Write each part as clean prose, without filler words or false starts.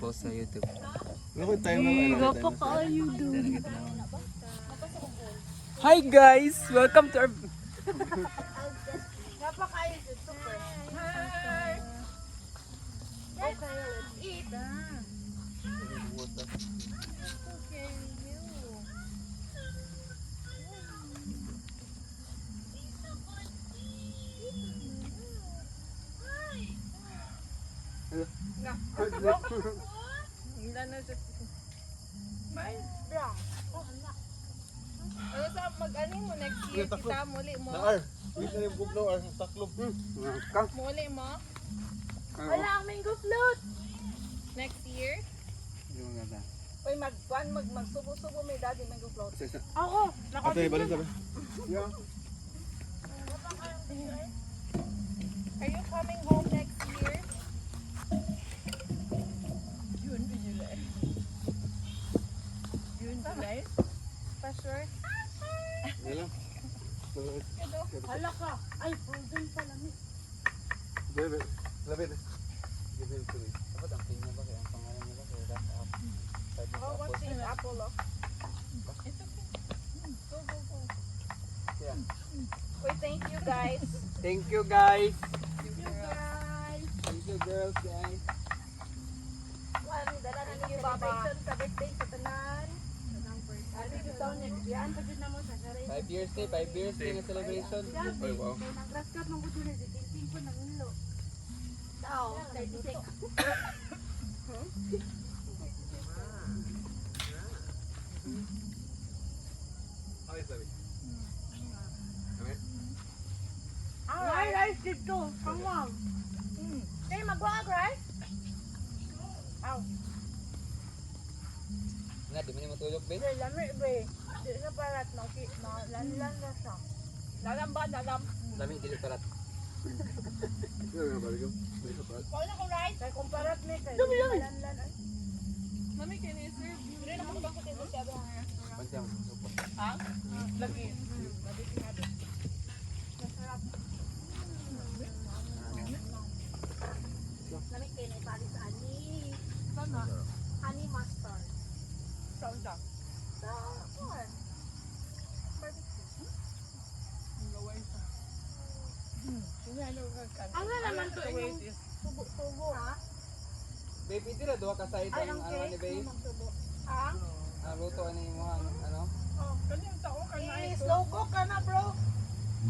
post sa YouTube. Ano tayo na Gapa kayo doon. Hi guys! Welcome to our... Gapa kayo doon. Super. Hi! Okay, let's eat. Okay, you. Brown. Oh, anak. Ano sa mag-ani mo next year kita muli mo? Ar, wait na yung bugnaw, ar, taklob. Muli mo Wala ang mango float. next year? Oy magsubo-subo may daddy mango float. Ako. Ate, balik sabi. Yeah. Are you coming home next year? July. Pa sure? Yan lang. Hala ka. Ay, frozen pala. Bebe, lapit. Give it to me. Dapat ang pin niya ba? Kaya ang pangalan niya ba? Kaya that's up. Oh, what's in the apple oh? It's okay. Go, go, go. Yeah. Wait, thank you guys. Thank you guys! You guys. Thank you girls guys! Dala na Thank you, ng Baba. celebration sa birthday sa tanan. Sabi ko taon next yan pa dyan na mo sa saray. 5 years ni, 5 years ni nga celebration. Ay, wow. Kaya nag-raskat mong gusto na si Tintin ko ng ulo. Tao, 36. Ay, sabi. Ay, rice dito. Come on. Hey, magwag rice? Aw, Nga, di mo ni matulog Ben? say lami be. Di sa parat no, lanlan na siya. Lalam ba? Lalam. Dami, dili parat. Yan nga, balik ko. Balik ko pa. Paano ko rice? Kay kumparat ni kay lanlan ay. Mami, can you serve? Hindi na ako bangkot ito siya ba? Pansiya mo, supo. Ha? Lagi. Mabiti nga doon. Lami kay na ipali sa ani. Sana. Honey mustard. Saan siya? Sa kuwan. Ang nga naman to yung tubo-tubo ha? Baby, di na duha ka side Ay, ang ang ano ni cake Bay? yung magtubo. Ha? Ang luto ano yung mga ano? Kanyang tao ka na Slow cook ka na bro.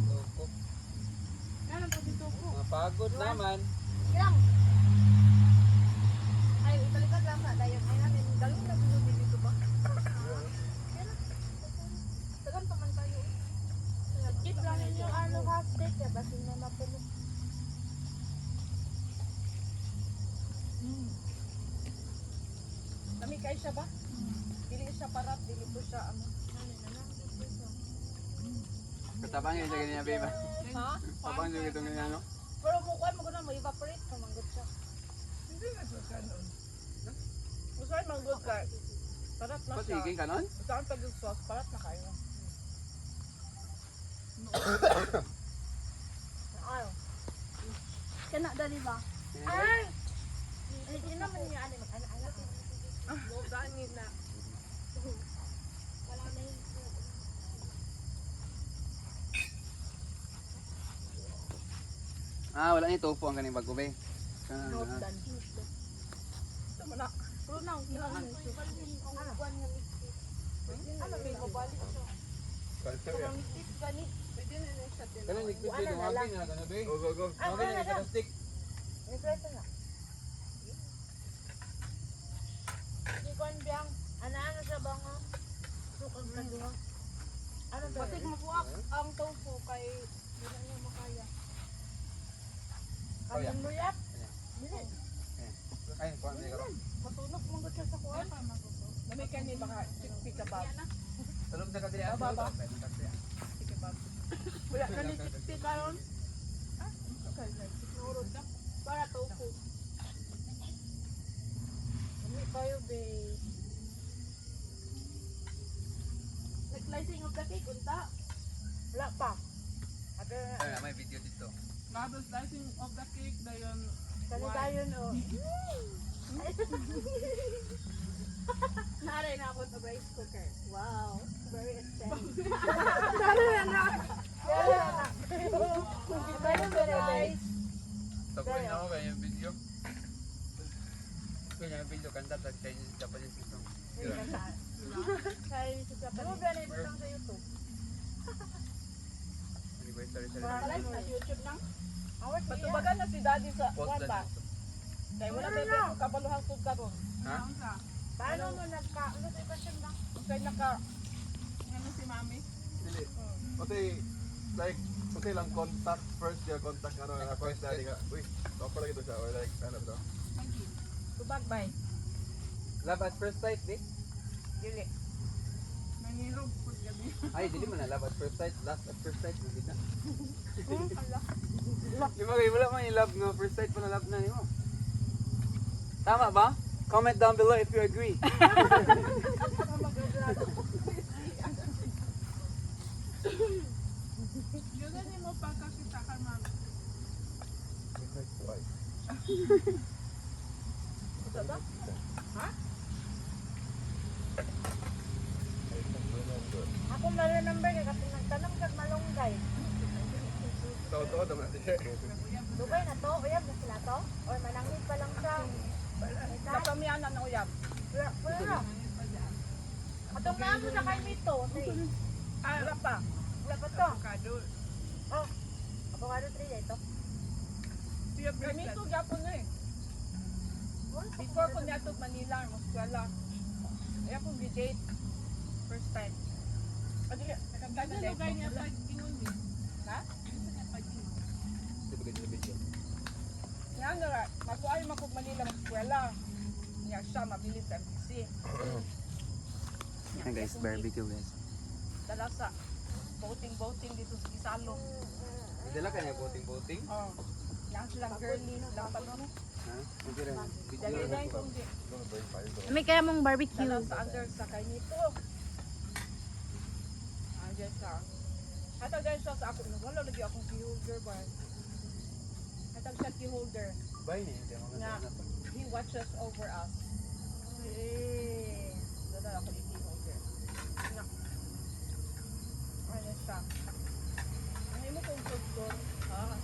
Luto. Ano pa dito po? Mga pagod naman. Ilang? Ay, balikan lang na. Dayon, ay namin. Dalawin na gulo dito ba? Tagan pa man tayo. Keep lang yung ano half day. Kaya basin na mapulo. Kami kay siya ba? Dili siya parat, dili po siya ano. Katabang yun sa ganyan, baby. Ha? Katabang yun itong ganyan, no? Pero mukhaan mo ko na ma-evaporate. Kamanggot siya. Hindi na siya kanon. Usahay mang good ka. Parat na siya. Patiging ka nun? Usahay pag yung sauce, parat na kayo. Ayaw. Kana dali ba? Ay! Hindi naman niya ano. Mag-anak. Gani na. Wala na yung Wala ni tofu ang kaning bago, be. not done. Tama na. Pero na, kailangan mo yung buwan nga mixit. Ano may mabalik siya. Culture yan. Ang mixit ba ni? Pwede na na siya din. Kanang ligpit Ano yung na lang? hagin na gano'n, be. Go, go, go. Ah, Hagin wala na na. stick. Nagpreso na. Di ko ang biyang. Ano siya ba nga? Sukang kaduha. Ano ba? Batik mabuak ang tofu kay hindi na niya makaya. Oh, yeah. Ang luyap? Dili. Ay, kuha na ikaw. Matunog mong siya sa kuwan. Dami ka ni baka chickpea kebab. Tulog na ka dili. Ah, baba. Baba. Chickpea kebab. Wala ka ni tiktik karon. Okay, Nurod ka. Para tofu. Hindi kayo, babe. Nag-slicing of the cake, unta? Wala pa. Ay, may video dito. Nado slicing of the cake dayon. Kani tayo, no? Naray na ako sa rice cooker. Wow. Very expensive. Rice. Tapuin ako kaya yung video. Kaya yung video kanta sa Chinese Japanese ito. Chinese Japanese. Ano ba nito lang sa YouTube? Anyway, sorry. Live sa YouTube lang. Awat Patubagan na si daddy sa Post kwan lang ba? dito. Kaya wala bebe ko kabaluhang food ka ron. Ha? Paano mo ano sa question ba? Kaya naka ano si mami? Dili. Like, okay lang contact first your contact ano na first daddy ka. Uy, ako lagi to siya or like ano to. Tubag bay. Love at first sight, di? Dili. Nangirog food gabi. Ay, dili man na love at first sight. Last at first sight, hindi na. Di ba kayo, wala man yung love no? First sight pa na love na niyo. Tama ba? Comment down below if you agree. Yun mo pa kakita ka mami. Ito ba? Ha? Ako ma-remember ka kasi nagtanong kag malunggay. Totoo naman natin. Dugay na to, uyab na sila to? Or manangit pa lang siya? Napamiyanan na uyab. Wala na. Atong naamo na kay Mito. Ah, wala pa. Wala pa to. Avocado. Oh, avocado tree ito. Ganito gyapon na eh. Before ko niya to Manila, Moskwela. Kaya akong date. First time. Adili, nakagana na lugar niya pag ingon din. Ha? Di ba ganyan video? Nga nga, masuay makog Manila, Moskwela. Nga siya, mabilis sa MPC. Yan guys, barbecue guys. Dala sa boating dito sa Isalong. Dala ka niya boating-boating? Oh. Yan silang girly, silang palo. Ha? Hindi rin. Dali Video. na yung kung di. May kaya mong barbecue. Dala sa under sa kainito. Andiyan siya. Hatag dyan siya sa ako. Wala lagi akong key holder ba? Hatag siya key holder. Bye na yun. Nga, he watches over us. Eh, dala ako yung key holder. Nga. Ayan siya. Ano mo kung food ko? Ha?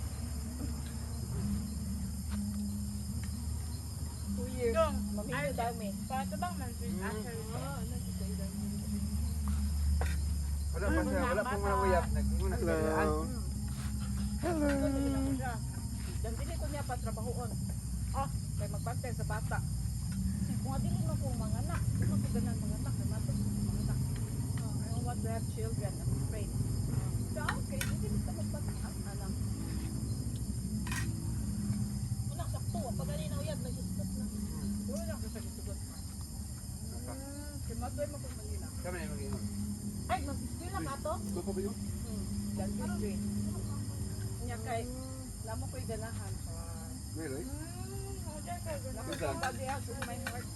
2 years. Mamili dami. Pato bang man sweet actually? Wala pa siya. Wala pong mga uyap. Nag-ingon na sa kailangan. Dan dili ko niya patrabahoon. Kay magbantay sa bata. Kung dili mo kong mga anak, di mo ko ganan mga anak, kay mato ko mga anak. I don't want to have children, I'm afraid. So, okay, dili ko magbantay anak. Unak sakto, pag gali na uyab, nag-istot na. Duro na ko sa gisugot. Kay matoy mo kong Manila. Kami na yung mag-ingon. Ay, mag-skill na ka to? Ito pa ba yun? Dentistry. Nya kay, lamo ko'y ganahan sa Really? lamo ko'y bagihan sa my heart.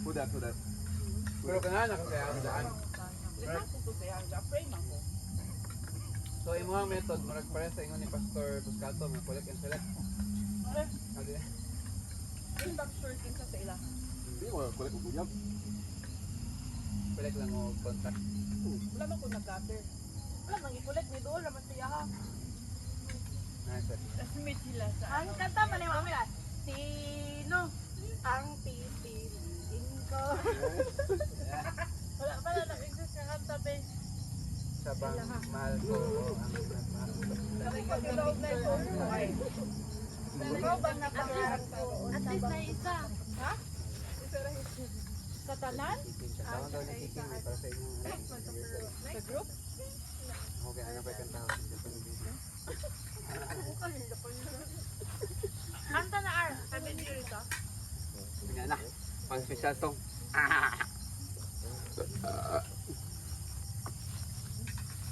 Who that? Pero kanahan ako kaya ako daan. Lima ko to siya, pray man ko. So, yung mga method, marag pare sa ingon ni Pastor Buscato, mga collect and select. Ano yan? Yung bag short kinsa sa ila. Hindi mo kulit ko kuyab. Collect lang o contact. Wala man ko nag-gather. Wala, mag-ikulit ni doon naman siya ha. Nice. Meet sila sa Ang kanta man ni Mami ah. Sino ang pipiliin ko? Wala pala nag-exist ka kanta be. Sabang mahal ko ang mahal. Pag-ilog na ito. Ay, Ikaw bang napangarap ko? At least na isa. ha? Sa tanan? Tawag daw ni Kiki may para sa inyo. Sa group? Okay, ano pa yung tawag? Kanta na R. Sabi niyo rito. Sige na. Pang special song.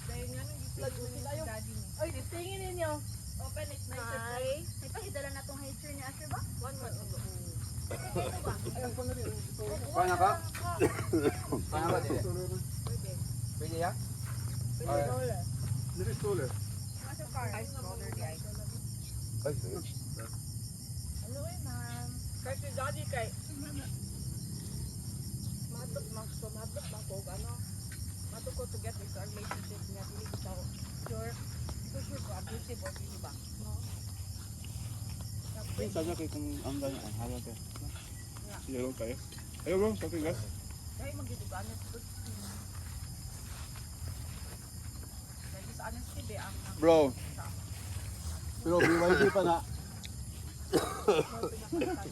Dahil nga nang giplug mo sila yung daddy mo. Oy, tingin ninyo. Open it na ito. Ay, may pahidala na tong hater ni Asher ba? 1 month ago. Ito ba? Paano ka? Paano ka din? Pwede. Pwede ya? Pwede roller. This is solar. Ice roller guys. Ay, sige. Ano eh, ma'am? Kahit si Daddy kay matok man ko ano. Matok ko to get into a relationship niya dili ko sure. So sure ko abusive or di ba? Yung sabi kay kung ang ganyan, ang hawag ka. Yellow tayo. Ayaw bro, sa akin gas. Dahil magduduganan ko. Dahil sa honesty be ang Bro. Pero BYD pa na.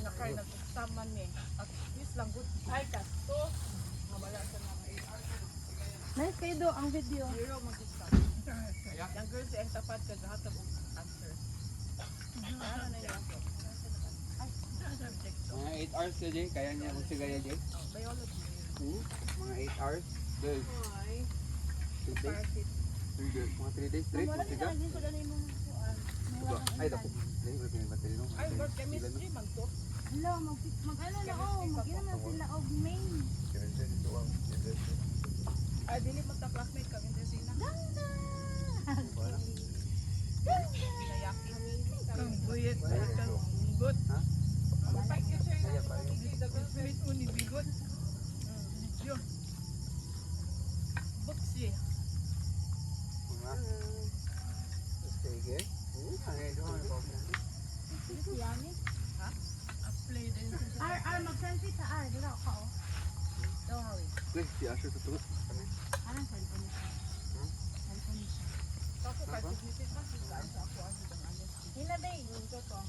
nakay nagsaman ni. At least lang good. Ay kasto. Mawala sa mga 8 hours. Nice kayo do ang video. Zero mag-stop. Yung girls ay tapat ka gahatag og answer. Ano na yun? Ay, subject to. Mga 8 hours ka, Jay. Kaya niya kung sigaya, Jay. Biology. Mga 8 hours. Girls. Ay, 3 days. parasitic. 3 days. Mga 3 days straight. Wala Mga din siga. lagi ko dali mo kuan. Ay, tapos. Dahil ko yung battery no. Ay, work chemistry man to. Hello, mag-ano na ako, mag-inom na sila og main. Ay, dili magka-classmate kami din sila. Ganda! Pinayaki. Kang buyet, kang bigot. Ha? Mapag yun siya yung mga classmate mo ni bigot. Yun. Buksi. Mga. Sige. Ang ito ang problem. Yummy. Apply din sa Mag-selfie sa dila ka oh. Don't worry. Wait, si Asher sa tuwa. Kami. Anong cellphone niya? Cellphone niya. Ako kahit significant saan sa ako ang ibang ano. Hila day. Ito to.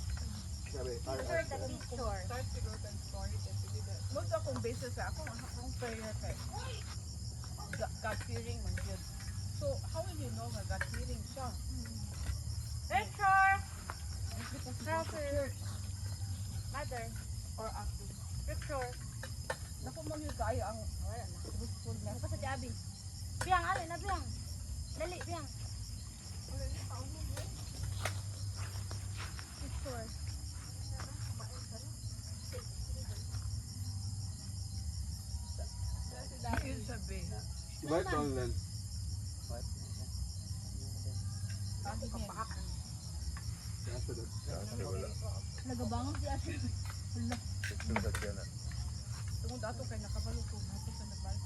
Sabi, Picture the picture. Start siguro ka story kasi di ba. Most akong basis sa akong prayer kay God fearing man yun. So how will you know nga God fearing siya? Picture! Because Selfie. Mother. or after. Picture. Naku mo yun tayo ang wala na. Truthful na. Ano pa sa di Abi? Biyang, alin na biyang. Dali, biyang. Picture. Dahil sabi. Iba ito ang lens. Bakit niya? Si Asher doon. Nagabangon si Asher. Wala. Tungod ato kay nakabalo ko. Ato sa nagbalik.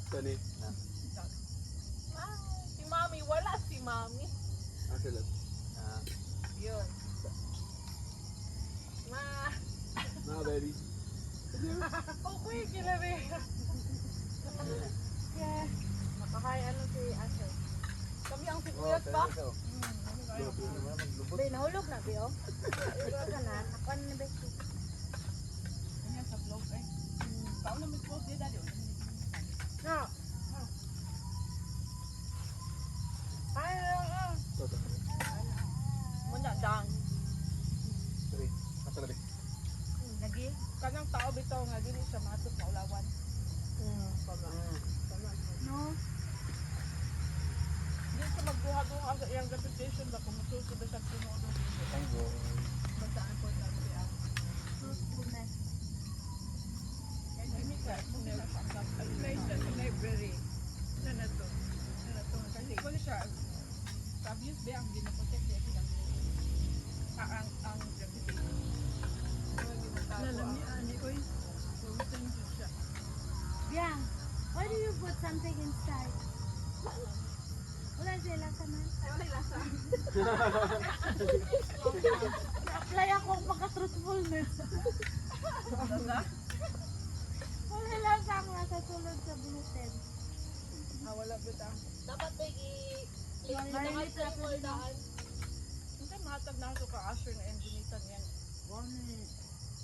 Tani. Si Mami, wala si Mami. Asher lang. Yun. Ma. Na, baby. Okay, kilari. Yeah. Makakaya ano si Asher. Kami ang sikuyat ba? Bay, nahulog na, Biyo. Ikaw ka na. Nakuan na Becky. Kanya sa vlog eh. Paano may close din dali? No. Ay, Muna dang. Sorry. Asher lang. lagi. Kanang tao bitaw nga dili siya matok na ulawan. No. Hindi siya magduha-duha sa iyang reputation ba kung masusunod sa pinuno. Basta ang importante ang Truthfulness. kaya hindi ka nila sa library. Ano na to? Kasi ko siya abuse ba ang ginaprotect niya silang ang reputation. Lalamian ni Oy. Purusan siya. Biyang, why do you put something inside? Wala siya lasa man. Ay, wala lasa. Apply ako magka-truthfulness. Lasa? Wala lasa ako nasa sulod sa gluten. Wala bita. Dapat may marinate sa daan. Hindi mahatag na ako ka Asher na enginitan yan.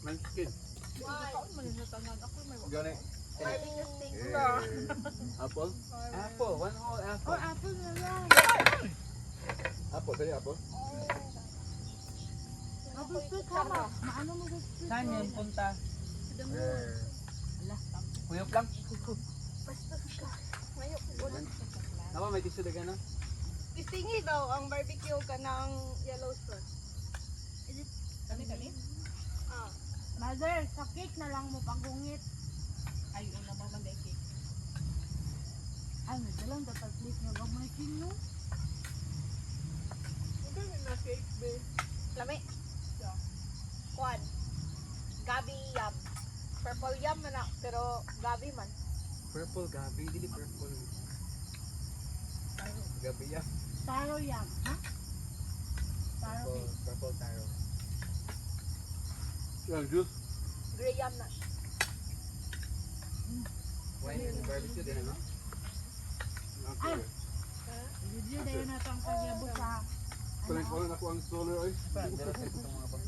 Man skin. Kaon man yung tanan. Ako may Gani. Apple? Apple. One whole Oh, apple. apple na lang. Apo, tani apo. Magusto ka ba? Maano mo gusto? Saan yun punta? The moon. Kuyop lang. Bastos ka. Mayok ko. Ako may tissue daga na. Isingi daw ang barbecue ka ng Yellowstone. Kani-kani? Ah, Mother, sa cake na lang mo pagungit. Ay, una mo man dahil cake. Ay, nadalang dapat plate nga gamay kinyo. Hindi na cake, be. lami. Purple yam man na, pero gabi man. Purple gabi, dili purple. Gabi ya. Taro yam, ha? Taro. Purple taro. Yung juice. Gray yam na. Wine and barbecue din ano? Okay. Video dahil na itong kagyabo sa Kunin ko lang ako ang stroller ay. Dala sa itong mga bang.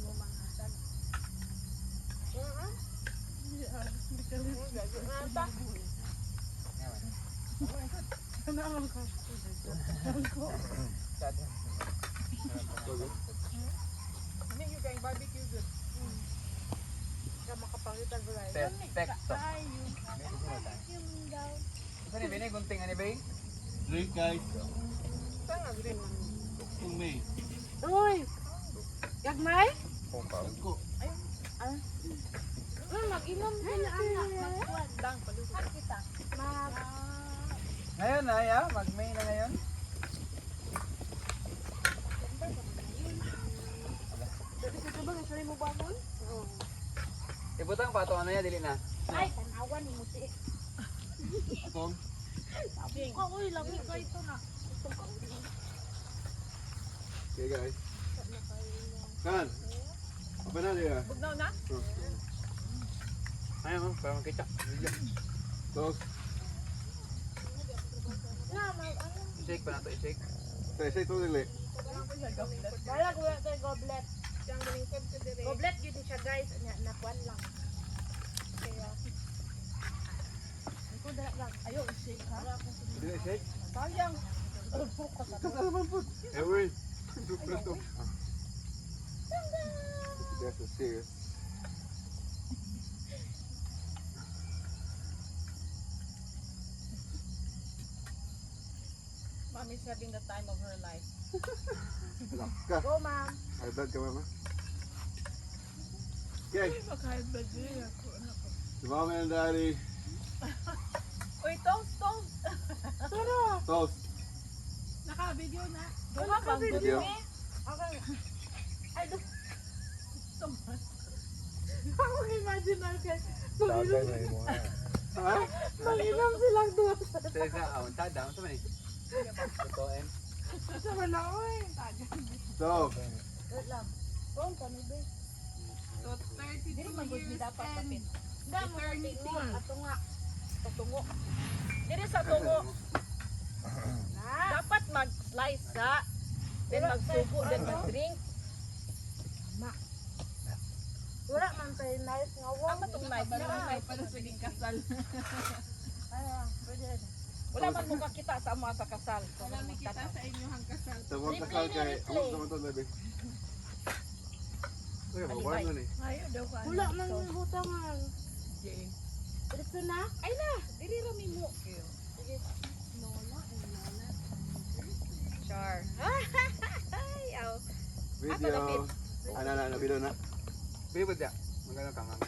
Ano yung kayong barbecue good? Kaya makapangitan ko lang. Perfecto. Saan ni Bini? Gunting ani ba? Drink guys. Saan nga green? Kung may. Uy! Gagmay? Ko. Mag-inom sila anak. Magkuhan. Dang, palusot. Kita. Mag... Ngayon na ya, mag-May na ngayon. Dati sa ba, nasari mo ba nun? Ibutang pa ito ano ya, dili na. Ay, tanawan ni Muti. Atong. Ako, lami ka ito na. Okay guys. Kan. Apa na dia? Bugnaw na? Ayun mo, para makita. Video. Tos. I-shake pa na ito, i-shake. Say to dili. Wala ko yung kay goblet. Goblet yun siya guys. Nakuan lang. Kaya... Ako dala lang. Ayaw, shake ha? Dili shake. Sayang. Kasa naman po. Eh wait. Super to. That's a serious. Mommy's having the time of her life. Ka. Go, ma'am. High blood ka mama. Okay. Makaibad din ako. Si mama and daddy. Uy, toast, toast. Toast. Naka-video na. Wala ka Video. Okay. Ay, ako imagine na kay Ha? mag-inom silang doon. Say na, awon ta down sa mani. Tutuin. Sama na ako eh. So, Wait lang. Kung kami ba? So, 32 Dili man gud years mi dapat and tapit. Nga mo tingo ato nga. patungo. Dili sa tungo. Na. Dapat mag-slice sa. Then magsubo, then mag-drink. Wala man tayo nice nga wow. Ang matong knife na. Para sa kasal. Ay, pwede. Wala man mo kakita sa mga sa kasal. Wala mi kita sa inyong kasal. sa mga kasal kay amot naman to baby. Uy, mabuhan na ni. Ayaw daw ka. Wala man yung butangan. Dito na? Ay na, dili rami mo. Sige. Lola, Lola. Char. Ay, aw. Video. Na, video na. Pibod ya. Magano ka ma'am.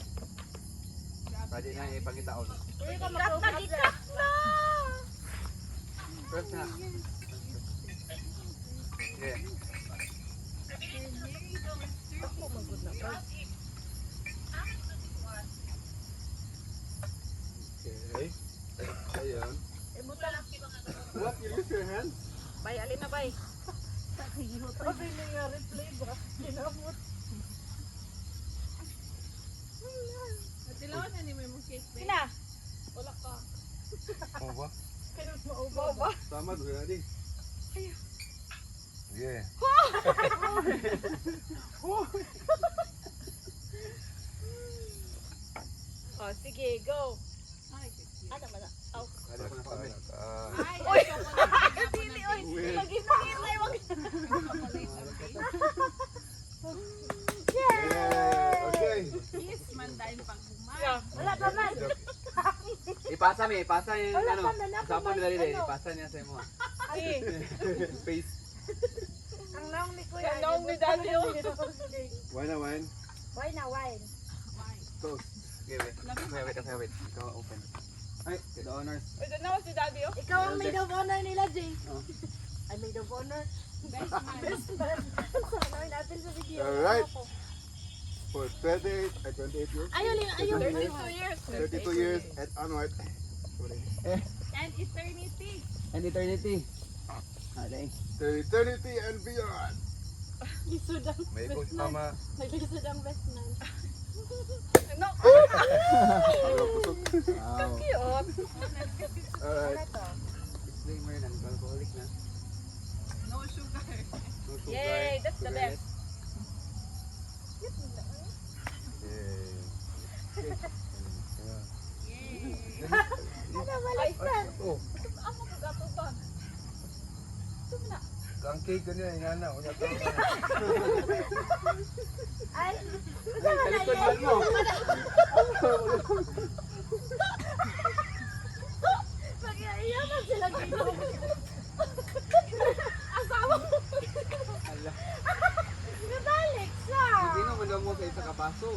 Pwede na ipangitaon. Pwede ka Ikat na, ikat na. First na. Yeah. Ako magod na pa. Okay. Ayun. Ibuta na. What? You use your hands? Bay, alin na bay. Sabi niya replay ba? Kinamot. Matilawan na ni may mong cake ba? Sina. Wala ka. Oh, ba? Kailan maubaw ba? Tama, doon natin. Yeah. Oh, sige, go. Ay, Ano man na? Aw. Ano pa na kami? Ay, Oy! dili oy. Wait. Mag-inay wag. Yeah. Okay. Yes, man dahil pag humay. Yeah. Wala pa man. Ipasa mi, ipasa yung Wala ano. pa man ako Usapan nila man, rin, ano. ipasa niya sa imo. Sige. Face. Ang naong ni Kuya. Ang naong ni Daddy, oh. Wine na wine. Wine na wine. Toast. Okay, wait. Ikaw open. Ay, the honors. Uy, doon na si Daddy, oh. Ikaw ang maid of honor nila, Jay. Oh. Ay, maid of honor. Best man. Best man. Sanawin natin sa video. Alright. for 28 years. Ayaw. 32 years. 32 years at onward. And eternity. And eternity. Alay. To eternity and beyond. Lisod ang May ko si mama. naglisod ang best man. No. Wow. Cute. Alright. Disclaimer na, alcoholic na. No sugar. No sugar, Yay, that's the sugarless. best. Ano baliktad? Oh, Amo ko gatuban. Sumna. ang cake ko niya, ingana. Unya to. Ay, Ay, talikod mo. pag-iyaman sila dito. Ala. Nabalik sa. Hindi naman daw mo sa isa kapaso.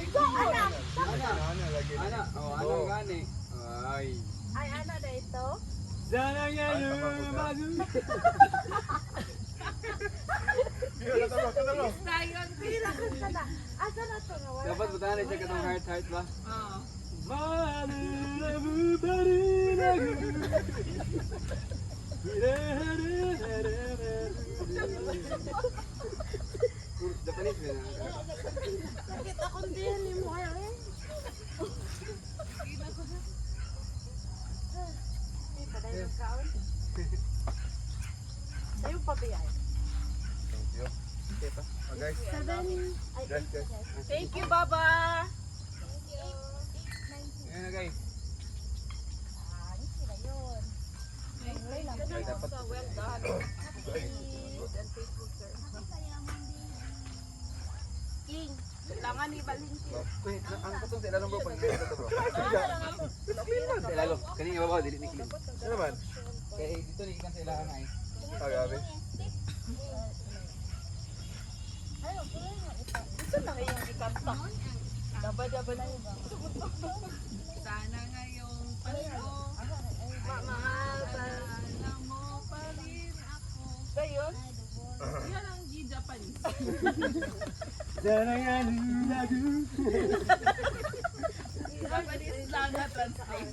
Ito, anak. Ano lagi? Ana, oh, ana gani. Ay. Ay, ano na ito? Sana nga Ay, yung tama bago. Iya, tama. Dayon. Pira ka sana. Asa na ito? Nawala. Dapat butahan na siya katong heart ba? Ah. Japanese ba na? Sakit akong din ni mo. Ay, padayon ang kaon. Tayo pa biyay. Thank you. Okay pa. Oh, guys, 7. Ay, guys, guys. Thank you, Baba. Ayan na guys. Ay, dapat well done. And faithful sir. King. Kailangan ni Valentin. Wait, ang katong sila nung bro pag ganito to bro. Sa ilalo. Kanina ibabaw, dili ni clean. Ano naman? Kaya dito ni ikan sa ilahan ay. Agabi. Ito na ngayong ikanta. Daba-daba na yun. Sana ngayong Pasko. Mahal. Sana mo pa rin ako. Gayon. Yan ang G-Japanese. Sana nga lulago. Japanese lang na translation.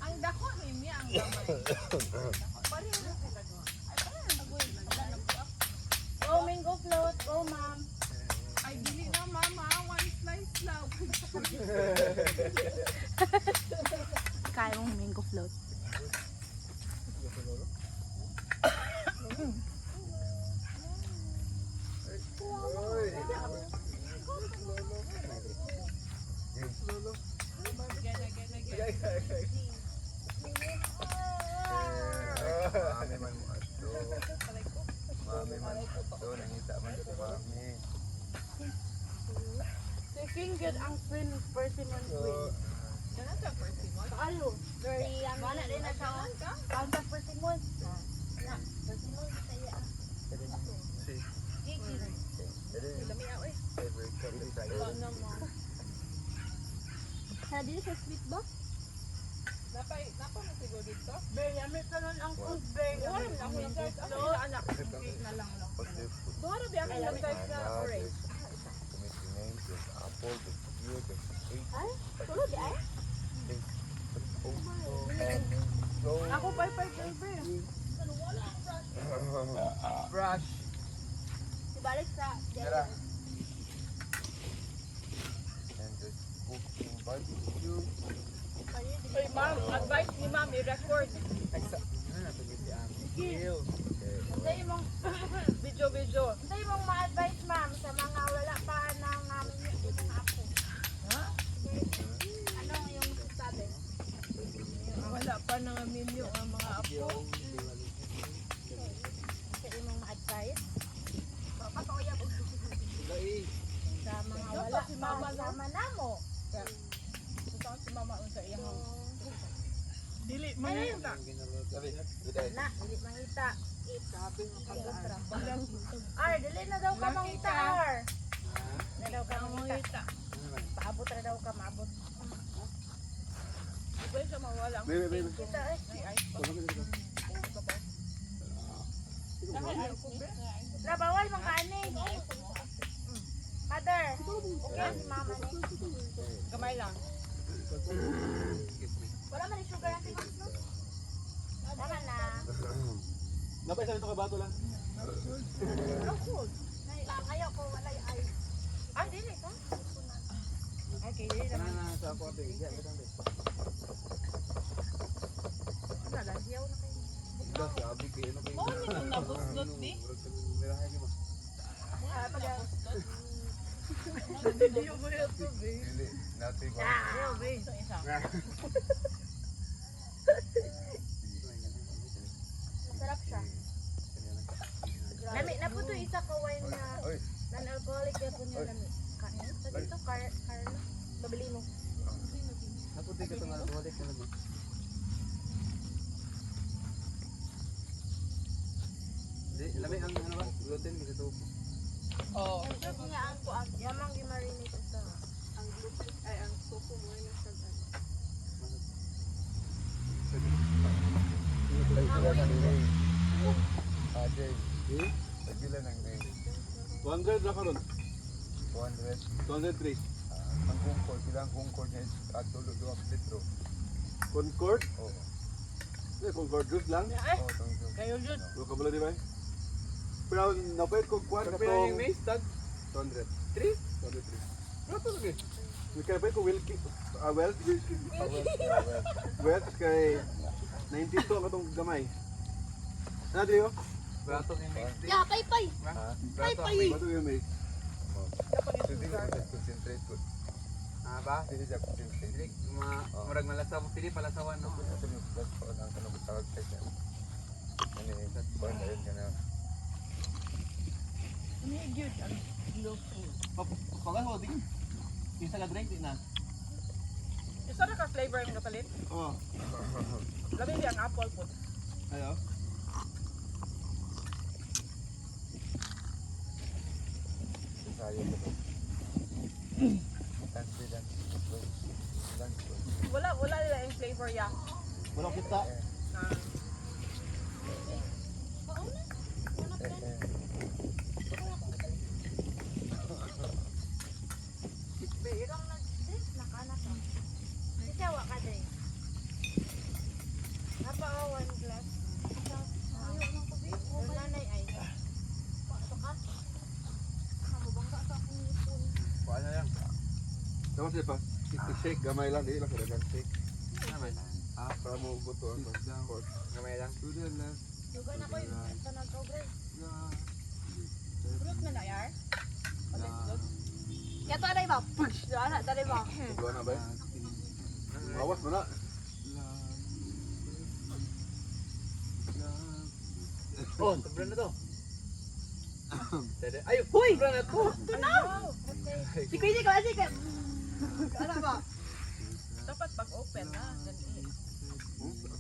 Ang dako ni ang gamay. Pareho na sila go. Ay, pareho na go. Oh, mango float. Oh, ma'am. Ay, dili na mama. One slice lang. Kaya mong mango float. Oy. Mami man mo ato. Mami man mo ato. Nangita man si mami. Si King good ang twin persimmon queen. Ganun ka, Persimmon. Ano? Very yummy. Wala din na siya. Ang sa persimmon. Na, persimmon sa iya. Si. Kiki. Lami ako eh. Favorite ka sa Ano mo? Sa dito sa sweet ba? Napa mo siguro dito? Very yummy ka nun ang food. Very Wala yummy. na ako yung guys. Ako yung anak. Cake na lang lang. Buhara ba ako yung guys na orange? Apple, there's pear, there's cake, Ay, tulog di ay? Ako by flavor. Brush. Ibalik sa Tara. And there's cooking barbecue. Hey ma'am, advice ni ma'am, i-record. Ano na to si Ami? Kill. Hindi mong Video. hindi mong ma-advise ma'am sa mga wala pa ng yung apo. Ha? Ano yung sabi? Wala pa nang menu ang mga apo. Kasi mong ma-advise Papatoya po. Dai. sa mga Dapat wala si pa mama, no? sama namo. Gusto ko si mama unsa iyang dili Ay, mangita. Sabi, biday. na, hindi mangita. Sabi mo pag-utra. Walang Ar, dili na daw ka mangita, Ar. Na daw ka mangita. mangita. Ano man? Paabot na daw ka, maabot. Di ba siya mawala? Baby. Kita eh. Ay, ay. Tulungan ko dito. Dahil ako, be. Kaya si mama ni. Gamay lang. Excuse me. Wala man yung sugar ang timas, no? Tama na. Napay sa ito ka bato lang. Ayaw ko, wala yung ice. Ah, dili ka? Okay, dili Kana naman. na sa ako ate. Iya, ito ate. Wala, lagyaw na kayo. Ito sabi kayo ano kayo. Oh, nito nabuslot, di? Mirahe mo. Ah, pag Hindi mo yan to, babe. Dili, natin ko. Yo, babe. Ito isa. masarap siya. Lami na po to isa ka wine na Oy, non-alcoholic yan po niya lami. Sa dito, Carla. Babili mo. Naputi ka itong alcoholic na naman. Hindi, lami ang ano ba? Gluten kasi ito. Oh. Ang sarap niya ang kuag. Yamang i-marinate ito. Ang gluten, ay ang tofu mo yun sa Ajay. Pagila ng rin. 200 lang karon. 200. 203. Ang Concord, ilang Concord niya at tulo 2 litro. Concord? Oo. Eh, Concord juice lang. Oo, tungkol. Kayo yun. Lo ka di ba? Pero napait ko kwan ka tong May tag 200. 3? 203. Ano to lagi? May kaya ko Wilkie. Wealth. Wealth kay 92 ang atong gamay. Ano diyo? Brato ni May. Ya, pay-pay! Ha? Brato ang May. Brato yung May. Hindi ko concentrate ko. Ah ba? Hindi siya concentrate. Dili murag malasaw mo pili palasawan no. Ito yung plus pa ang kanong tawag sa siya. Ano yung point na yun ka na. Ano yung good? Ang gluten. Pagkakas mo din. Isa ka drink din na. Isa na ka flavor yung kapalit? Oo. Labi ang apple po. Ayo. Sayo ko to. Dance, dance. Wala nila yung flavor ya. Wala kita. Irong nag-drink, nakanak ako. Isawa ka din. One glass. Ayaw ng tubig. Yung nanay ay. Pato ka. Kamabangga sa akong ipon. Kuha na lang. Tapos pa, shake gamay lang, di lang sa dagang shake. Naman. Para mo buto ang pork. Gamay lang. Lugar na ko yung ito nag-cover. Fruit na na yar? Kaya ito ba? Push! Ano? Ito ba? Ikaw na ba? Awas mo na. Oh, sobra na to. Ay, huy! Sobra na to. Si Queenie ka, si ka. Ano ba? Dapat pag open na.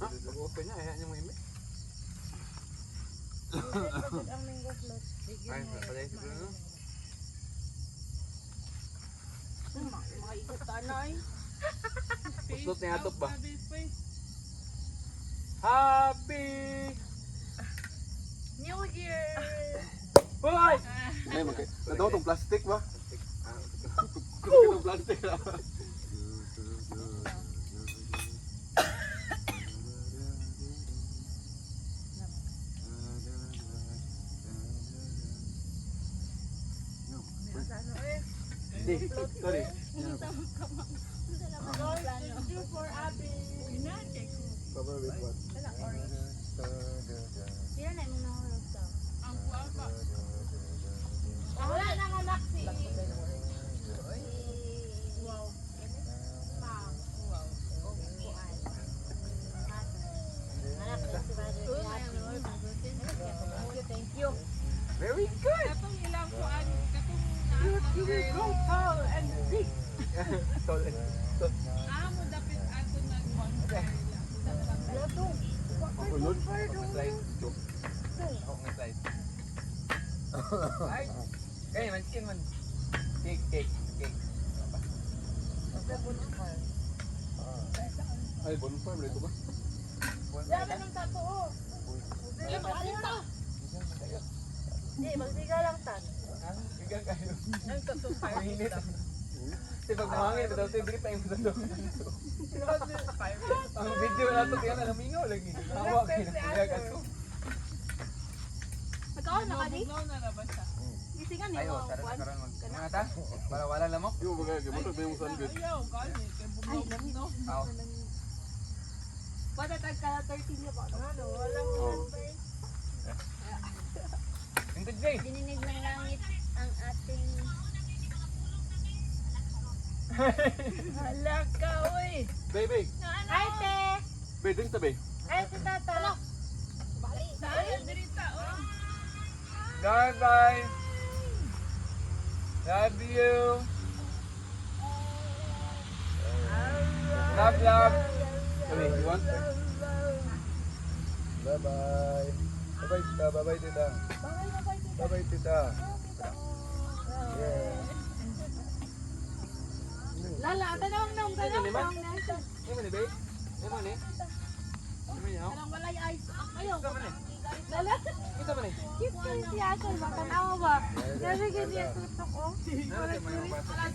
Ha? Pag-open niya, ayaw niya mo imit. Ang mango float. Ay, napalay sobra na. Mga ikot tanay. Puslot na atop ba? Happy New Year! Hoy! Ay, magkay. Natawa tong plastic ba? Kung itong plastic na. Hindi, sorry. Do for Abby. Cover with what? Sila na yung nahulog daw. Ang guwapa. Wala nang anak si... Wow. Ma'am. Anak ko si Brother. Thank you. Very good! Katong ilang kuan, katong You will grow tall and big. Tall and amo dapit ato nag-bonfire lang. Kulod. Ako slide. Ako nga slide. Ay! Kaya man, skin man. Cake. Ay, bonfire mo ito ba? Dami ng tato. Hindi, mag-alita. Hindi, magsiga lang tan. Bigang kayo. Ang katong fire Mainit. stuff. Kasi pag mahangin, ito tayo dili pa yung matandong. Ang video na ito, kaya nalamingaw lagi. Hawak kayo na puyag ako. Magkaon na ka di? Mabugnaw na ba siya? Gisingan ni Ayo, mo. tara na karon mag ta. Para wala lamok. Yung mga gamot ba yung sandwich? Ayaw, gani. Kaya Ay, lamig. bugnaw. Aw. Bata tag ka 13 niya ba? Ano, walang Oh. number. Ingrid Jay. Dininig ng langit ang ating... Hala ka, uy. Baby, Hi, te! baby, drink tabi. Ay, si tata. Saan? Dirita, oh. Bye bye. Love you. Love, love. Kami, you want? Bye bye. Bye bye tita. Bye bye tita. Bye bye tita. Yeah. Lala, tanong nung tanong nung. Ano ni babe? Ano ni? Ano ni? Tanong walay ay. Ayaw. Ito man eh. Lala, Ito man eh. cute ka si Asher ba? Tanawa ba? Sabi ka niya tutok ko. Ano si may mga bata?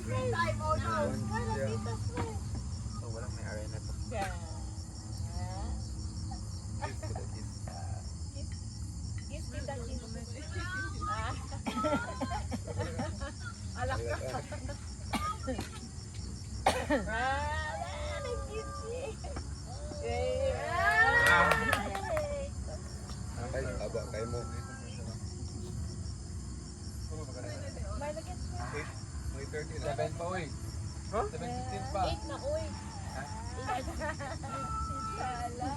Oh, walang may arena to. Kiss kita, kiss. Alak ka. Ay, aba kay mo. May lagyan. May 37 pa uy. 7:16 pa. 8 na, uy. Ha? Sala.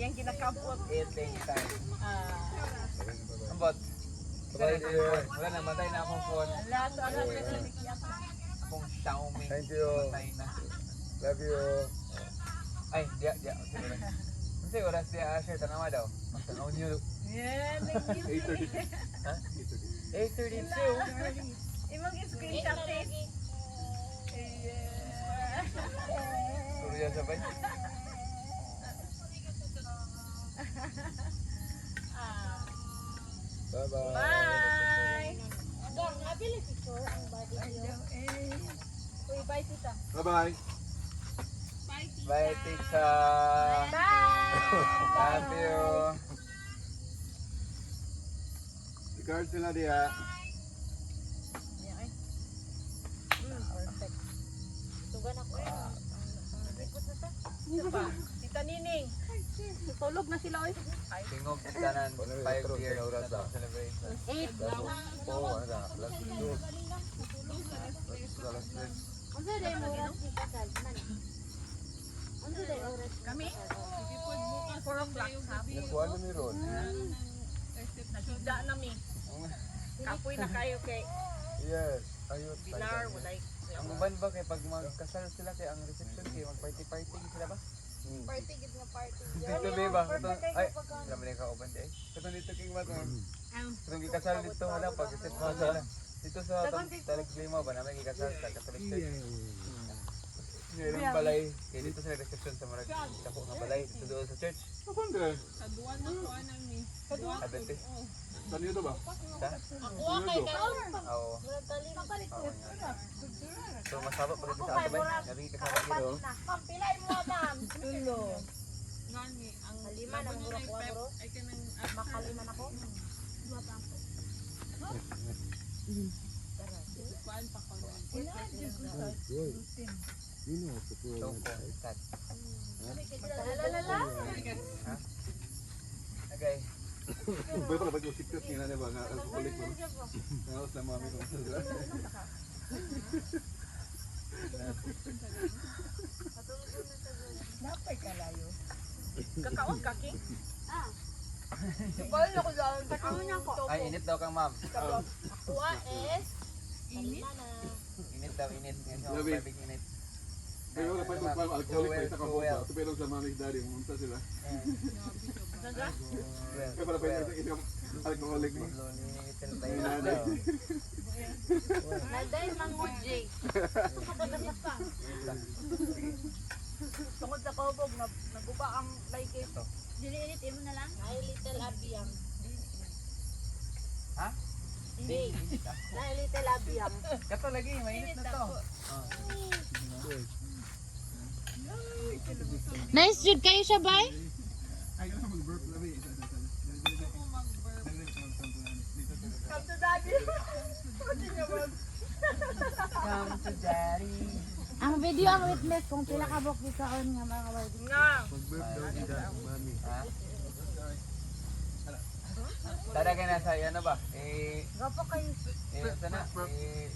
Yung kinakapot. 8 lang time. Ah. Ambot. Sabay wala na, matay na akong phone. Lahat sa alam na nalikyat. Akong Xiaomi. Thank you. Matay na. Love you. Ay, diya. Kasi oras diya Asher, tanawa daw. Magtanaw niyo. Yan, nag-kiss. 8:30. Ha? 8:32. Imong screenshot eh. Surya sabay. Bye-bye. Bye! Gang, nabili picture ang body niyo. Uy, bye tita. Bye-bye. Bye, tita. Love you. Ikaw sila diya. Perfect. Tugan ako eh. Ikot na ta. Tita Nining. Tulog na sila oy. Tingog tanan 5 years na celebration. 8 now. Oo, ano na. Last two. Last two. Unsa day mo oras ni kasal? Man. Unsa day oras? Kami? Oh. 4 o'clock sa Nakuha na ni Ron. Nagsuda nami. Kapoy na kayo kay Yes. Ayun. Pilar. Walay. Ang uban ba kay pag magkasal sila kay ang reception kay mag-party sila ba? Party gid nga party. Dito ba ba? Ito ay, alam mo ka uban di ay. Ito dito king mat. Kung gikasal dito wala pag reception sila. Dito sa Talag Lima ba namin gikasal sa Catholic Church. Ngayon balay, kaya dito sa reception sa Marag, dako nga balay dito doon sa church. Ako hindi. Kaduan na ko anang ni. Adventist. Saan yun ba? Sa? Ako kay kaon. Oo. Murag kalima ka rin. Oo nga. So masaba pag ito sa ato ba? Nabi kasama dito. Ma'am, pilay mo ma'am. Tulo. Gani ang Kalima na mura ko bro. ay kanang Makalima na ko. Dua pa ako. kuan pa ko. So, cut. Lalala. Okay. Bayo pala pag yung secret nila diba nga alcoholic mo. Ngawas na mami ko sila. Napay kalayo. Kakaon ka king? Ah. Bal ako daw. Kakaon na ko. Ay, init daw kang ma'am. Kuha is kalima na. Init daw, init. Ngayon sa Labi. big init. Bayo pala pag yung alcoholic pa isa ka po pa. Tupilong sa mami daddy mo. Unsa sila. Kaya pala pala isa alcoholic mo. Nagday mangod Jay. Tungod sa kabog naguba ang like ito. Dili init imo na lang. Ay little abiyang. Ha? Babe, na little abiyang. Kato lagi, mainit na to. Nice jud kayo siya, bay? Ay, ano mag-burp labi. Come to daddy. Come to daddy. Ang video ang witness kung pila ka bok kaon nga mga kabardi. Nga. Mag-burp daw dito, mami. Ha? Tada ka na sa ano ba? Gapo kayo. Sana?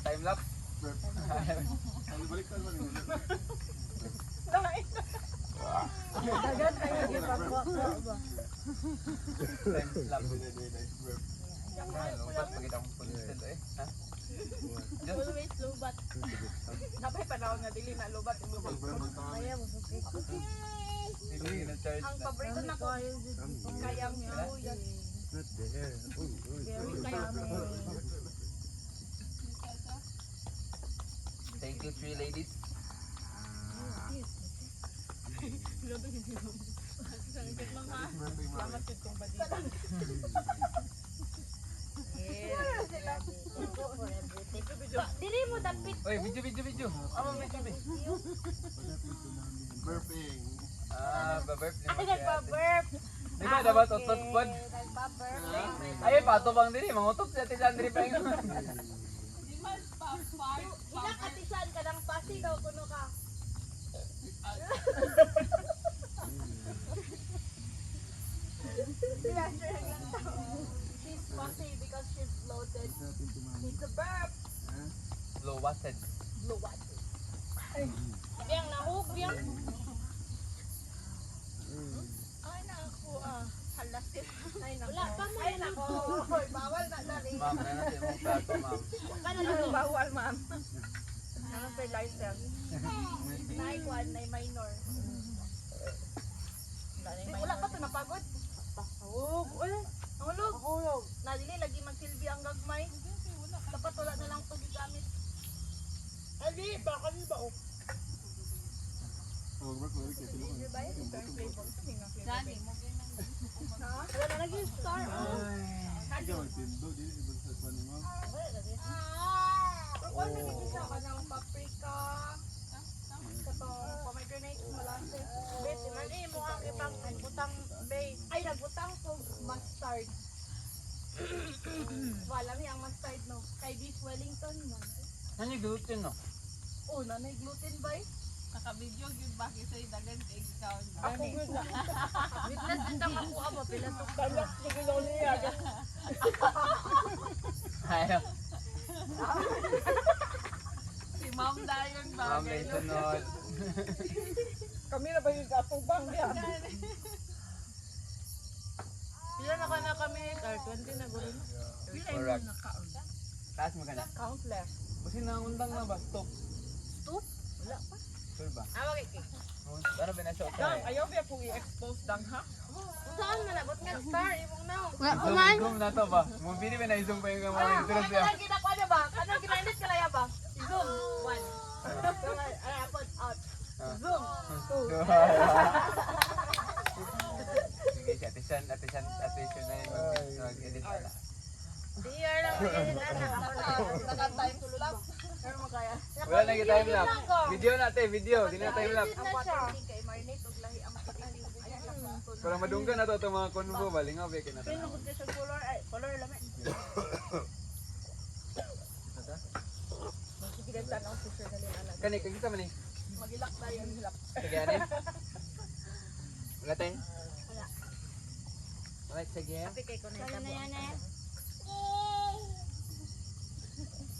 Time lapse? Burp. Ano balik ka naman? Dagan kayo gipako ba? Time lapse. Burp. Lumpat pagkita kong pulisted eh. Ha? Always lubat. Napay panahon nga dili na lubat yung lubat. Kaya mo suki. Hindi na charge Ang na. paborito na ko. Kayang yan. Not there. Uy, uy. Thank you, three ladies. Salamat jud kong badita. Dili mo dapit. Oy, video. Burping. Baburp ni Ay, nagpa-burp. Di ba dapat utot pod? Nagpa-burp. Ay, pato bang diri, mangutot sa tisan diri pa yun. Ilang katisan ka ng pasi daw kuno ka. She's fussy because she's bloated. It's a burp. Low wasted. Luwat. Biyang nahug, biyang. Ay, naku halasin. Ay, wala pa man. Ay, naku. Bawal na dali. Ma'am, na natin mong plato, ma'am. Kana lang Bawal ma'am. Ano sa license? Naikwan, na minor. Wala pa ito napagod. Oh, wala. Hulog. hulog. Nadili lagi magsilbi ang gagmay. Dapat wala na lang ito gigamit. Adi, baka ni ba oh. Mag-burp labi kayo. Gani mo Wala na lagi star. Ikaw magtindo. Dili si Bagsat pa ni ma'am. Kung nagigisa ka ng paprika, katong pomegranate, molasses, Besi man eh mo ang ipang butang base. ay nagbutang ko mustard. Wala mi ang mustard no. Kay beef Wellington man. Ano yung gluten, no? Oh, nanay gluten ba eh? Naka-video gyud ba kisay dagan kay ikaw. Ako good na. Witness din ako ako pila to. Kalak siguro niya. Ayaw. Si Ma'am Dayon ba? Ma'am, may sunod. Kami na ba yung kapubang niya? Pila na kana kami? 20 na guro. Correct. Taas mo ka na. Countless. Kasi nangundang na ba? Stop. Stop? Wala pa. Sure ba? Awag iki. Ano ba na siya? Dang, ayaw ba po i-expose dang ha? Saan man abot nga star imong naw. Zoom na to ba? Mubili ba na i-zoom pa yung mga interest niya? Kanang ginakwa na ba? Kanang ginandit ka laya ba? Zoom. 1. Ay, put out. Zoom. 2. Sige, si Atisan na yun mag-edit na. Diya lang edit ana ako na. Naka-time lapse. Pero mo kaya. Wala na yung time lapse. Video natin, video. Di na time lapse. Ang patin kay marinate og lahi ang patin. Para madunggan na to itong mga konvo. Balingaw, bekin na Pino to. gud sa color ay color lami. Sige, tanaw si Sir Dalin anak. Kani, kagita man eh. Magilak tayo. Sige, ani? Wala tayo? Alright, sige. Kapi kay ko na ito. Yan eh.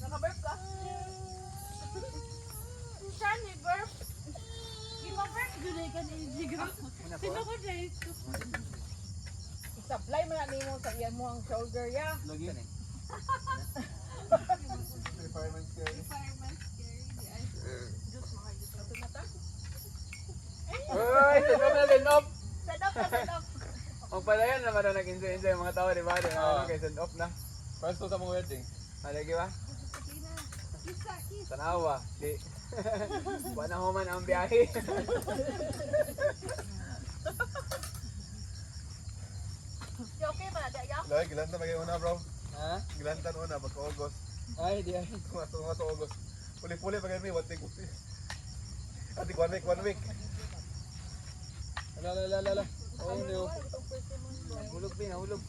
Naka-burp ka? Saan ni burp? Gima-burp gud ay kan easy girl. Sino ko dai? I-supply mo na nimo sa iyan mo ang shoulder ya. Lagi. Kani. Fireman's carry. Uy, send off na, send off! Set up. Magpalayan naman na nag-enjoy-enjoy yung mga tao, di ba? Ano, kay send off na. Pasto sa mga wedding. Halagi ba? Tanawa. Di. Panahuman ang biyahe. Okay ba? Daya. Lagi, ilan na magay una bro? Ha? Ha? Gilantan una pagka-August. Ay, di ay. Tumasok sa August. Puli-puli pag kami, one week. Ati 1 week. Ala. Oh, no. Hulog, Bay, nahulog.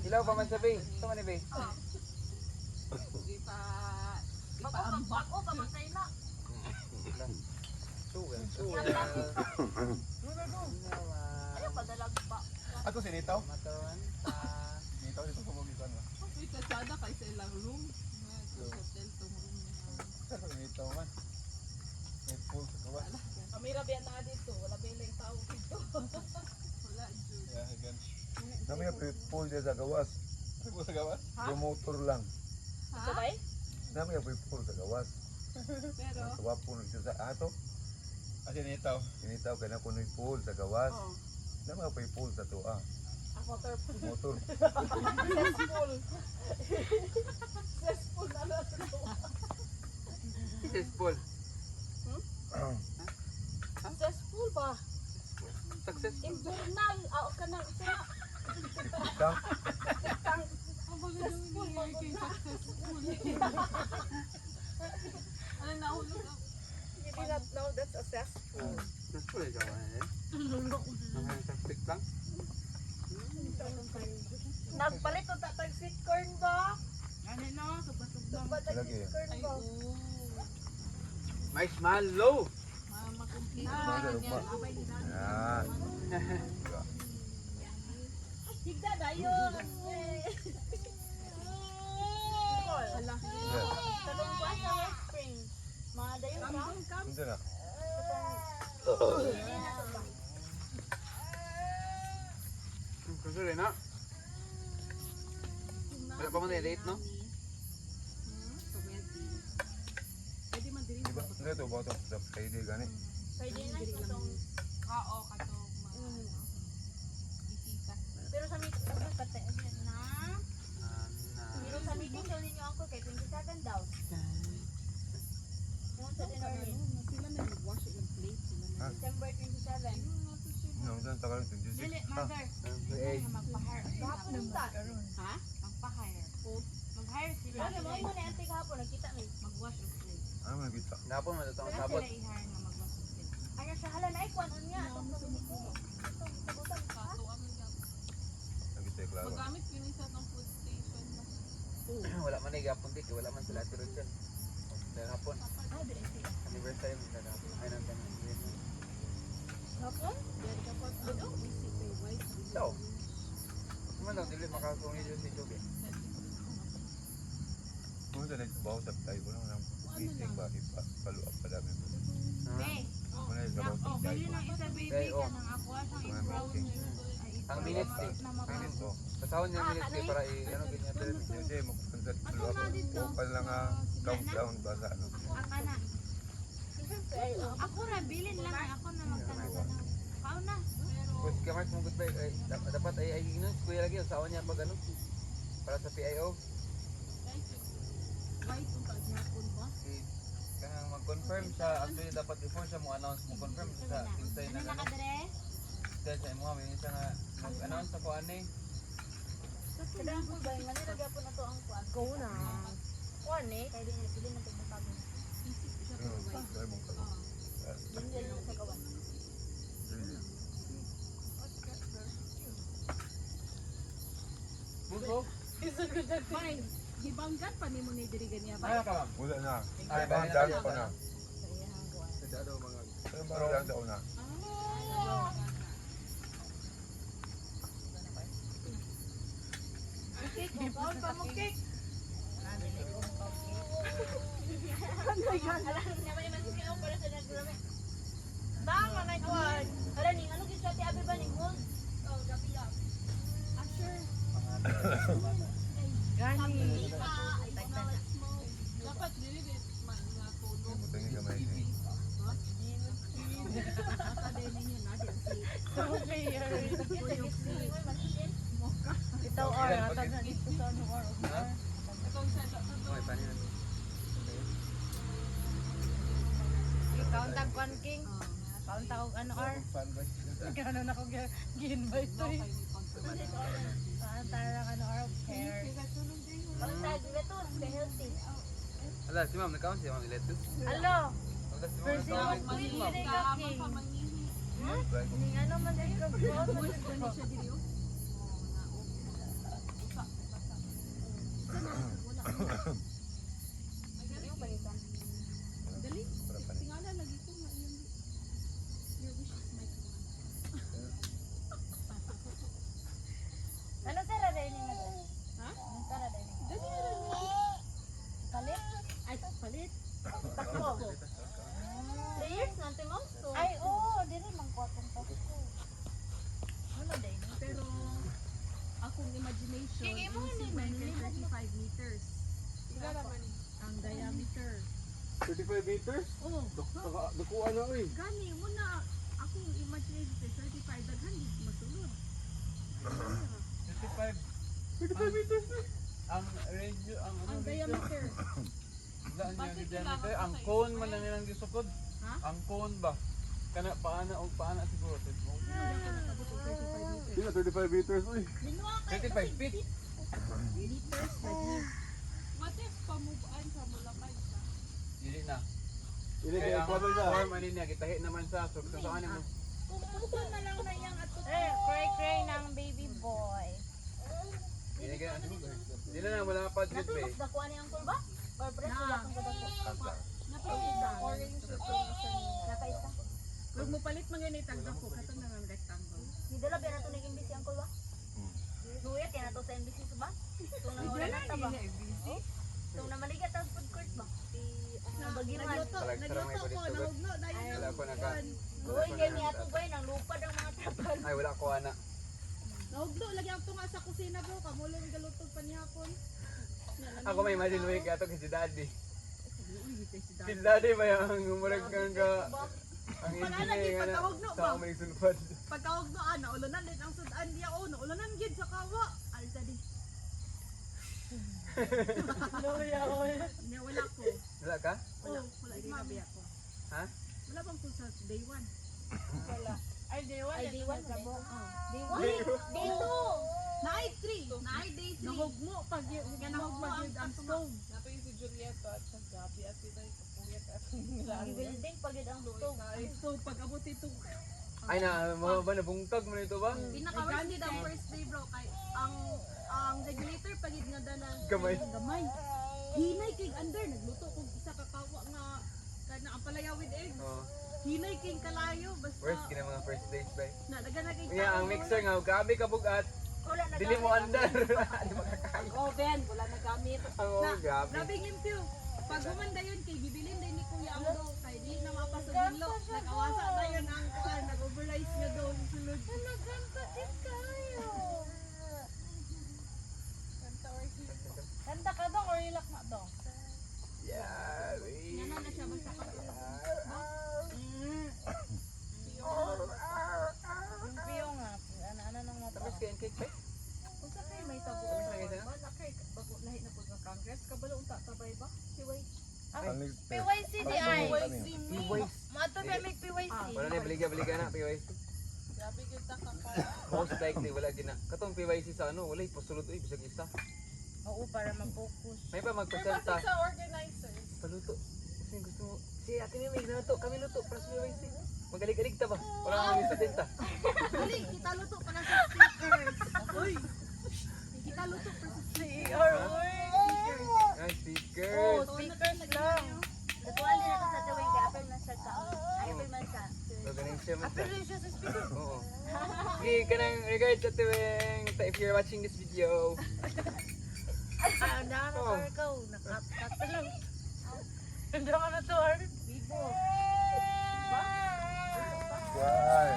Ilaw pa man sa Bay. Ito man ni Bay. Bako pa matay na. Suwel. Ayaw padalag pa. Ato sinitaw? Matawan. Sinitaw dito sa Bugisan ba? May kasada kay sa ilang room. Sa hotel tong room. Saan sinitaw man? May pool sa kawas. Amira biya na dito, wala ba yung tao dito. Wala jud. Yeah, again. Kami yung pool dyan sa gawas. May pool sa kawas? Yung motor lang. Sabay? Kami yung pool sa gawas. Pero Ang kawapo nito sa ato. Ah, sinitaw. Sinitaw ka na kung may pool sa gawas. Oh. Kami yung pool sa tuwa. Ang motor Motor. cesspool. Cesspool na lang. Successful. Ang cesspool ba? Successful. Invernal. Ka na. Isa na. Tank. ang baga daw niya kay successful. Ano nahulog ako? You did not know that's a cesspool. Successful ay jawa eh. Ang success lang. Nagpalit o tatag sweet corn ba? Ano no, tugba-tugba. Tatag Lagi. sweet corn Ay ba? oo. Marshmallow. Makumplito Ah, na ba? yan. Abay nila. Yan. Higda dayon. Ala. Yes. Katong kuan sa West Spring. Mga dayon ba? Kambong kam. Hindi na. Kasi rin na. Wala pa man na date no? Pwede man diri Diba? Hindi ito ba ito sa Friday gani? Pwede na itong kao katong bisita. Pero sa meeting, na. Pero sa meeting daw ninyo ako kay 27 daw. Yung sa dinner rin. Sila na nag-wash ilang plate sila na. December 27. Ano, dyan tagal ito. Dili, Ah, mother. Eh, Magpa-hire. Kahapon yung ta. Ha? Magpa-hire. Mag-hire sila. Ano mo yung mga antik kahapon, nagkita mo. Mag-wash of plate. ano man kita? napon man itong Kaya sabot. sila i-hire na mag-wash of plate. Ano siya, hala na ikwan, ano niya? Itong community. Itong sabutan ka. Kato ang Nagkita yung klaro. magamit yun isa ng food station ba? Wala man ay gapon dito, wala man sila tirod dyan. Dahil hapon, Ah, dili sila. anniversary mo na hapon. Ay, nang tanong. Hapon? Yan dapat ano? Visit kay wife. So, naman lang, dili makakasungin dito si Joby. Kung sa nagbaw sa tayo ko lang ng meeting ba? Follow up pa dami ko. Be, Kung nagbaw sa tayo bili ko. ng isa baby Kay, oh. ka ng ako at ang Mga i-brown meeting. Ang minutes eh. na mabaw. Minutes ko. Pasahon niya minutes eh para ano ganyan pero Hindi, magpunta follow up. Upal lang countdown ba sa ano. Aka na. Ako na, bilin lang. Ako na magtanong. Pao na. Pues kamar mo gud ay dapat ay inos kuya lagi sa niya pag ano para sa PIO. Wife kung tagyapon ba? Kanang mag-confirm siya actually dapat before siya mo announce mo confirm sa insay Ano na ano. nakadre? Dahil sa imo may isa nga nag-announce sa kuan ni. Kadang ko ba, nga nilagay po na to ang kuwan. Go na. Kuan eh. Kaya din bilin na ito bago. Isip siya pero wife. Ay, mong kago. Bilin lang sa kawan. Bunso. Fine. Gibanggan pa nimo ni diri ganiya ba? Ay ka ma'am. Wala na. Ay, Ay, bang daan pa na. Sa iyang kuwan. Kasi ano mga... Ay, bang daan sa una. Cake, bawal pa mo cake. Alam niya ba naman siya para sa nagdurami. Tama na kuwan. Ala ning ano gid sa ti abi ba ning mold? Oh, gabi ya. Ah, sure. Gani. Dapat dili dit man nga puno. Butangi kamay niya. Asa din ninyo na di si Itaw or atag na dito sa ano or. Itong sa Oy panin na. Count tag kuan king. Count tag og ano or. Fan ba? Gano na ko gi-invite to. no kay ni confirm. Ang tarang ano, or care. Ang tag, ito, stay healthy. Ala, si ma'am, nakaon si ma'am Iletus. Alo, Ala, si ma'am first yung nakaon. magpili ka, King. Ning ano man din ka, bro. Para pa ni. Ano tara din nga doon? Ha? Ano tara din? Palit? Ay, palit. Takbo. 3 years na, Timo? Ay, oo, di rin mangkotong pa. Ano din? Pero akong imagination, Sige mo, yung hindi semen man, kay hindi 35 meters. Ang diameter. 35 meters? Oh, Nakuha na eh. gani mo na akong imagination kay 35 daghan di masulod. 35. 35 meters na. Ang radio, ang ano Ang radio? diameter. Daan niya diameter. Ang cone man lang nilang gisukod. Ha? Ang cone ba? Kana paana o paana siguro. Hindi na 35 meters eh. 35 feet. Meters like What if pa-move-on sa Mulapay sa? Dili na. Hindi Kaya kaya ang problem na. form ani niya gitahi naman sa so saan mo. Pupunta na lang na yang ato. Cray-cray ng baby boy. Dili kaya siguro. Dili na wala pa dito Nato, eh. mas dakuha niya ang kulba? Or press ko lang ang kadako? Napakita. Orange ito sa Nakaisa. Pag mo palit mga ni tagdako kato na ng rectangle. Nidala ba na ito ng NBC ang kulba? Luyat yan na to sa NBC sa ba? Itong nangura na ta ba? Itong namaligat ang food court ba? Ang bagiran. Sarang may pwede sugat. Nahugno dahil Wala ko naka. Uy, ganyan ato ba yun? Ang lupad ang mga trapal. Ay wala ko ana. nahugno lagi ang tunga sa kusina bro kamulo ng galutog pa nihapon. Ako may imagine way ka to kay si daddy. Uy, kay si Si Daddy. daddy ba yung umurag kang ka ang Pag-alagi, engineer nga pagkahugno sa ba? ako sulpad. Pagkahugno naulunan din ang sudan diya oh naulunan gid sa kawa. Alsa di. Nya wala ko. Wala ka? Wala gabi ako. Ha? Wala bang po sa day 1? Ay, day one. Ay, day one Day mo. one. Day one? Day two. Naay 3, naay day 3. Nahugmo pag nahugmo ang stove. Nato yung si Julieta at sa Gabi at sila yung kapuyat at nila. Building pag yun ang lutong. Ay stove pag abot ito. Ay na mo ba nabungkag mo nito ba? Pinaka-worst gid ang first day bro kay ang regulator pagid nga danan Gamay. gamay. Hinay kay under nagluto kog isa ka kawa nga kana ang palaya with egg. Oh, Hinay kay kalayo basta worst kina mga first days ba? nadaga na kay Nga ang mixer nga grabe ka bugat. Wala na Dili mo andar. Di makakain. Oh Ben, wala nagamit. Oh, grabe. Grabe limpyo. Pag humanda yun kay bibilin din ni Kuya ang do kay dili na mapasok dilo. Nag-awasa na yun ang kuan, nag-overrize nga daw ang sulod. Kanta ka dong or ilak na dong? Yeah. Yana na siya basta ka. Yung piyo nga. Ano nang mga Tapos kaya cake pa? Kung sa kayo may tabo. Ano sa Ba na kay bago lahi na pud ka Congress kabalo unta tabay ba? Siway. Panig- PYC di ay. PYC. Mato na may PYC. Wala na baliga na PYC. Grabe kita ka pa. Most likely wala gina. Katong PYC sa ano, wala ipasulod oy bisag isa. Oo, para mag-focus. May pa Pero magpresenta. pati sa organizers. Paluto. Kasi gusto mo. Si Ate Mimi nato, kami luto para sa PYC. Magalig-alig ta ba? Wala kang estudyanta. Dali, kita luto para sa speakers. Uy. Kita luto para sa speakers. Ay, stickers. Oh, speakers lang. Natuan din ako sa tuwing kay April man sa ka. April man sa. Organization man April siya. rin siya sa speaker. Oo. Sige, kanang regards sa tuwing. If you're watching this video. Ah, na na Oh. to ikaw. Nakakat lang. Hindi ka na to ar. Bibo. Why?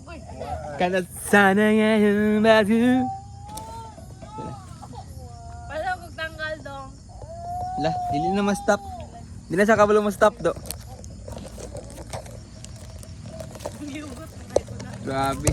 Uy. Kana sana ngayon bago. Pala kong tanggal dong. Lah, dili na ma-stop. Dili na sa kabalo ma-stop do. Grabe.